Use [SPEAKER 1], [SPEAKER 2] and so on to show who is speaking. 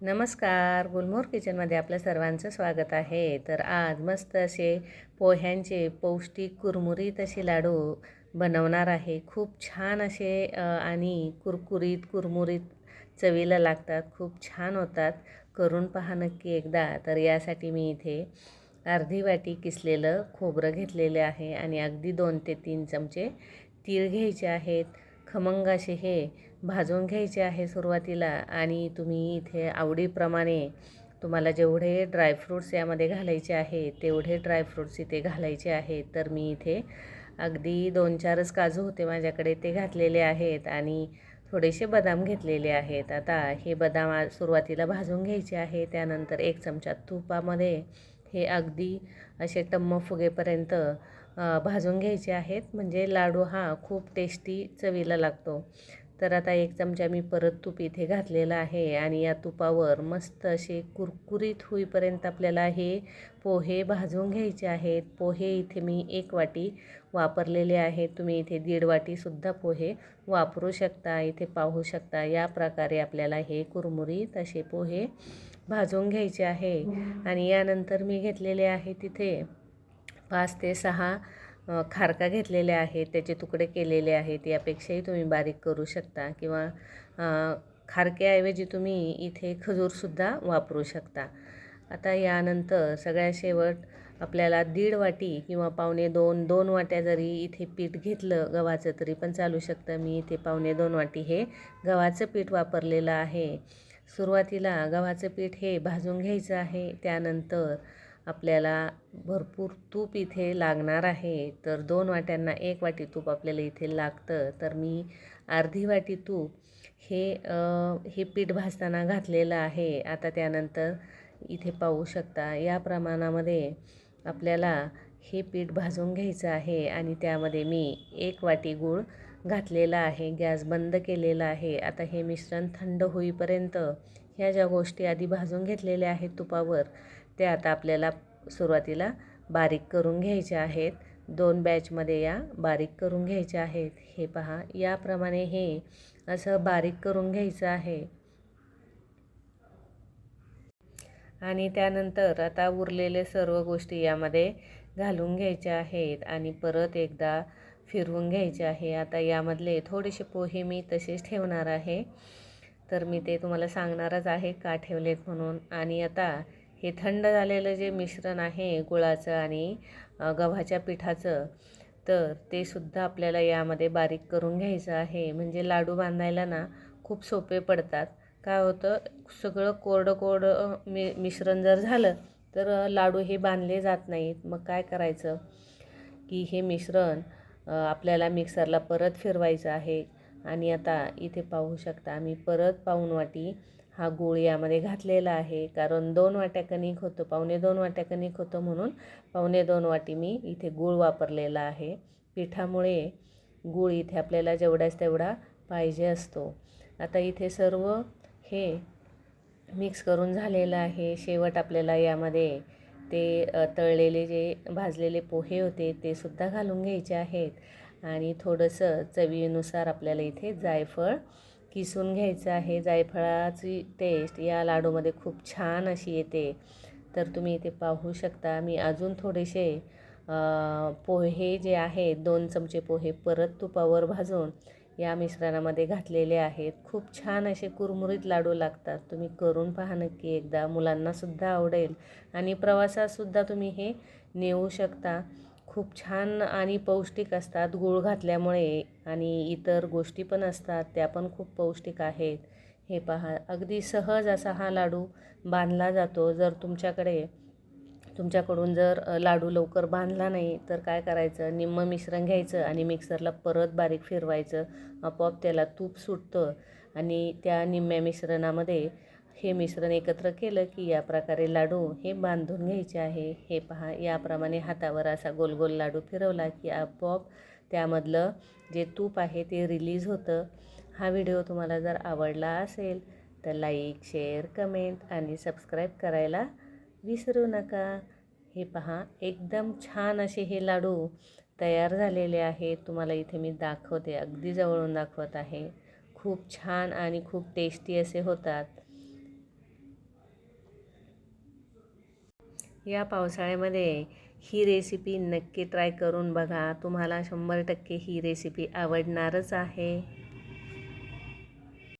[SPEAKER 1] नमस्कार. गुलमोहर किचनमध्ये आपल्या सर्वांचं स्वागत आहे. तर आज मस्त असे पोह्यांचे पौष्टिक कुरमुरीत असे लाडू बनवणार आहे. खूप छान असे आणि कुरकुरीत कुरमुरीत चवीला लागतात. खूप छान होतात. करून पहा नक्की एकदा. तर यासाठी मी इथे अर्धी वाटी किसलेलं खोबरं घेतलेले आहे आणि अगदी 2 ते 3 चमचे तीळ घ्यायचे आहेत. खमंग असे हे भाजून घ्यायचे आहे सुरुवातीला. आणि तुम्ही इथे आवडीप्रमाणे तुम्हाला जेवढे ड्रायफ्रूट्स यामध्ये घालायचे आहे तेवढे ड्रायफ्रूट्स इथे घालायचे आहेत. तर मी इथे अगदी 2-4च काजू होते माझ्याकडे, ते घातलेले आहेत आणि थोडेसे बदाम घेतलेले आहेत. आता हे बदाम सुरुवातीला भाजून घ्यायचे आहे. त्यानंतर 1 चमचा तुपामध्ये हे अगदी असे टम्म फुगेपर्यंत भाजून घ्यायचे आहेत. म्हणजे लाडू हा खूप टेस्टी चवीला लागतो. तर आता 1 चमचा मी परत तूप इथे घातलेलं आहे आणि या तुपावर मस्त असे कुरकुरीत होईपर्यंत आपल्याला हे पोहे भाजून घ्यायचे आहेत. पोहे इथे मी 1 वाटी वापरलेले आहेत. तुम्ही इथे 1.5 वाटीसुद्धा पोहे वापरू शकता. इथे पाहू शकता या प्रकारे आपल्याला हे कुरमुरीत असे पोहे भाजून घ्यायचे आहे. आणि यानंतर मी घेतलेले आहे तिथे 5 ते 6 खारका घेतलेले आहेत. त्याचे तुकडे केलेले आहेत. यापेक्षाही तुम्ही बारीक करू शकता किंवा खारक्याऐवजी तुम्ही इथे खजूरसुद्धा वापरू शकता. आता यानंतर सगळ्यात शेवट आपल्याला 1.5 वाटी किंवा पावणे 2 वाट्या जरी इथे पीठ घेतलं गव्हाचं तरी पण चालू शकतं. मी इथे पावणे 2 वाटी हे गव्हाचं पीठ वापरलेलं आहे. सुरुवातीला गव्हाचं पीठ हे भाजून घ्यायचं आहे. त्यानंतर आपल्याला भरपूर तूप इथे लागणार आहे. तर 2 वाट्यांना 1 वाटी तूप आपल्याला इथे लागतं. तर मी अर्धी वाटी तूप हे पीठ भाजताना घातलेलं आहे. आता त्यानंतर इथे पाहू शकता या प्रमाणामध्ये आपल्याला हे पीठ भाजून घ्यायचं आहे आणि त्यामध्ये मी 1 वाटी गूळ घातलेला आहे. गॅस बंद केलेला आहे. आता हे मिश्रण थंड होईपर्यंत ह्या ज्या गोष्टी आधी भाजून घेतलेल्या आहेत तुपावर, त्या आता आपल्याला सुरुवातीला बारीक करून घ्यायच्या आहेत. 2 बॅचमध्ये या बारीक करून घ्यायच्या आहेत. हे पहा याप्रमाणे हे असं बारीक करून घ्यायचं आहे. आणि त्यानंतर आता उरलेले सर्व गोष्टी यामध्ये घालून घ्यायच्या आहेत आणि परत एकदा फिरवून घ्यायचे आहे. आता यामधले थोडेसे पोहे मी तसेच ठेवणार आहे. तर मी ते तुम्हाला सांगणारच आहे का ठेवलेत म्हणून. आणि आता हे थंड झालेलं जे मिश्रण आहे गुळाचं आणि गव्हाच्या पिठाचं, तर ते सुद्धा आपल्याला यामध्ये बारीक करून घ्यायचं आहे. म्हणजे लाडू बांधायला ना खूप सोपे पडतात. काय होतं, सगळं कोरडं मिश्रण जर झालं तर लाडू हे बांधले जात नाहीत. मग काय करायचं की हे मिश्रण आपल्याला मिक्सरला परत फिरवायचं आहे. आणि आता इथे पाहू शकता मी परत पाऊण वाटी हा गूळ यामध्ये घातलेला आहे. कारण 2 वाट्या कणिक होतं, पावणे 2 वाट्या कणिक होतं म्हणून पावणे 2 वाटी मी इथे गूळ वापरलेला आहे. पिठामुळे गूळ इथे आपल्याला जेवढ्याच तेवढा पाहिजे असतो. आता इथे सर्व हे मिक्स करून झालेलं आहे. शेवट आपल्याला यामध्ये ते तळलेले जे भाजलेले पोहे होते ते सुद्धा घालून घ्यायचे आहेत. आणि थोडंसं चवीनुसार आपल्याला इथे जायफळ किसून घ्यायचं आहे. जायफळाची टेस्ट या लाडूमध्ये खूप छान अशी येते. तर तुम्ही इथे पाहू शकता मी अजून थोडेसे पोहे जे आहेत 2 चमचे पोहे परत तुपावर भाजून या मिश्रणामध्ये घातलेले आहेत. खूप छान असे कुरमुरीत लाडू लागतात. तुम्ही करून पहा नक्की एकदा. मुलांनासुद्धा आवडेल आणि प्रवासातसुद्धा तुम्ही हे नेऊ शकता. खूप छान आणि पौष्टिक असतात गूळ घातल्यामुळे. आणि इतर गोष्टी पण असतात त्या पण खूप पौष्टिक आहेत. हे पहा अगदी सहज असा हा लाडू बांधला जातो. जर तुमच्याकडून जर लाडू लवकर बांधला नाही तर काय करायचं, निम्मं मिश्रण घ्यायचं आणि मिक्सरला परत बारीक फिरवायचं. आपोआप त्याला तूप सुटतं आणि त्या निम्म्या मिश्रणामध्ये हे मिश्रण एकत्र केलं की या प्रकारे लाडू हे बांधून घ्यायचे आहे. हे पहा याप्रमाणे हातावर असा गोल गोल लाडू फिरवला की आपोआप त्यामधलं जे तूप आहे ते रिलीज होतं. हा व्हिडिओ तुम्हाला जर आवडला असेल तर लाईक, शेअर, कमेंट आणि सबस्क्राईब करायला विसरू नका. हे पहा एकदम छान असे हे लाडू तयार झालेले आहेत. तुम्हाला इथे मी दाखवते, अगदी जवळून दाखवत आहे. खूप छान आणि खूप टेस्टी असे होतात. या पावसाळ्यामध्ये ही रेसिपी नक्की ट्राय करून बघा. तुम्हाला 100% ही रेसिपी आवडणारच आहे.